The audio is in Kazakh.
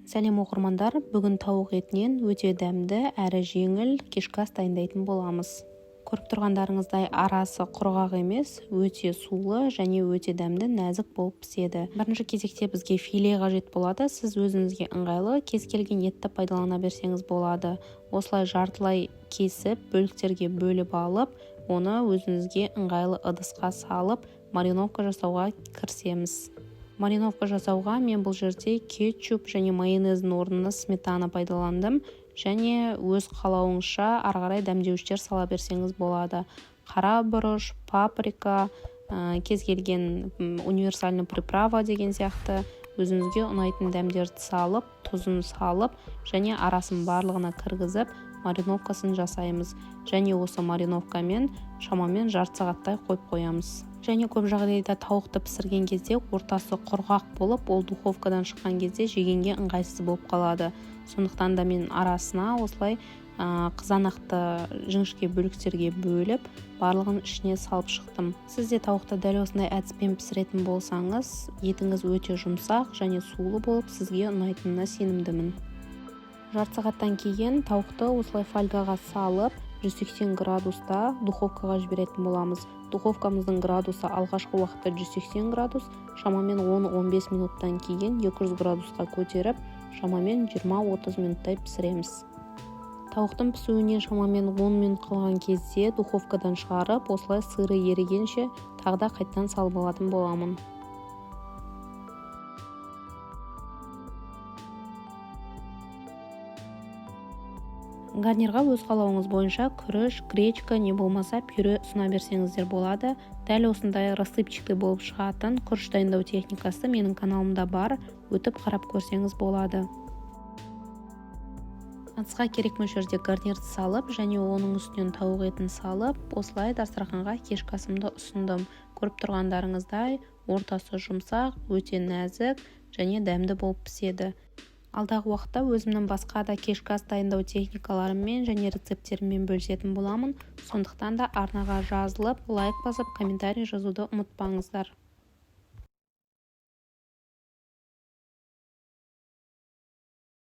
Сәлем оқырмандар, бүгін тауық етінен өте дәмді әрі жеңіл кешкі ас дайындайтын боламыз. Көріп тұрғандарыңыздай арасы құрғақ емес, өте сулы және өте дәмді нәзік болып піседі. Бірінші кезекте бізге филе қажет болады. Сіз өзіңізге ыңғайлы кез келген етті пайдалана берсеңіз болады. Осылай жартылай кесіп, бөліктерге бөліп алып, оны өзіңізге ыңғайлы ыдысқа салып, мариновка жасауға кірісеміз. Мариновка жасауға мен бұл жерде кетчуп және майонездің орнына сметана пайдаландым, және өз қалауыңызша ары қарай дәмдеуіштер сала берсеңіз болады. Қара бұрыш, паприка, кез келген универсальный приправа деген сияқты өзіңізге ұнайтын дәмдерді салып, тұзын салып, және арасын барлығына кіргізіп, мариновкасын жасаймыз. Және осы мариновкамен шамамен жарты сағаттай қойып қоямыз. Және көп жағдайда тауықты пісірген кезде ортасы құрғақ болып, ол духовкадан шыққан кезде жегенге ыңғайсыз болып қалады. Сондықтан да мен арасына осылай қызанақты жіңішке бөліктерге бөліп, барлығын ішіне салып шықтым. Сіз де тауықты дәл осындай әдіспен пісіретін болсаңыз, етіңіз өте жұмсақ және сулы болып, сізге ұнайтынына сенімдімін. Жарты сағаттан кейін тауықты осылай фольгаға салып, 180 градуста духовкаға жіберетін боламыз. Духовкамыздың градусы алғашқы уақытта 180 градус, шамамен 10-15 минуттан кейін 200 градусқа көтеріп, шамамен 20-30 минуттай пісіреміз. Тауықтың пісуіне шамамен 10 минут қалған кезде духовкадан шығарып, осылай сыры ерігенше тағы да қайттан салып алатын боламын. Гарнирға өз қалауыңыз бойынша күріш, гречка не болмаса пюре ұсына берсеңіздер болады. Дәл осындай рассыпчатый болып шығатын күріш дайындау техникасы менің каналымда бар, өтіп қарап көрсеңіз болады. Ыдысқа керек мөлшерде гарнирді салып, және оның үстінен тауық етін салып, осылай дастарханға кешкі асымды ұсындым. Көріп тұрғандарыңыздай, ортасы жұмсақ, өте нәзік және дәмді болып піседі. Алдағы уақытта өзімнің басқа да кешкі ас дайындау техникаларыммен және рецепттеріммен бөлісетін боламын. Сондықтан да арнаға жазылып, лайк басып, комментарий жазуды ұмытпаңыздар.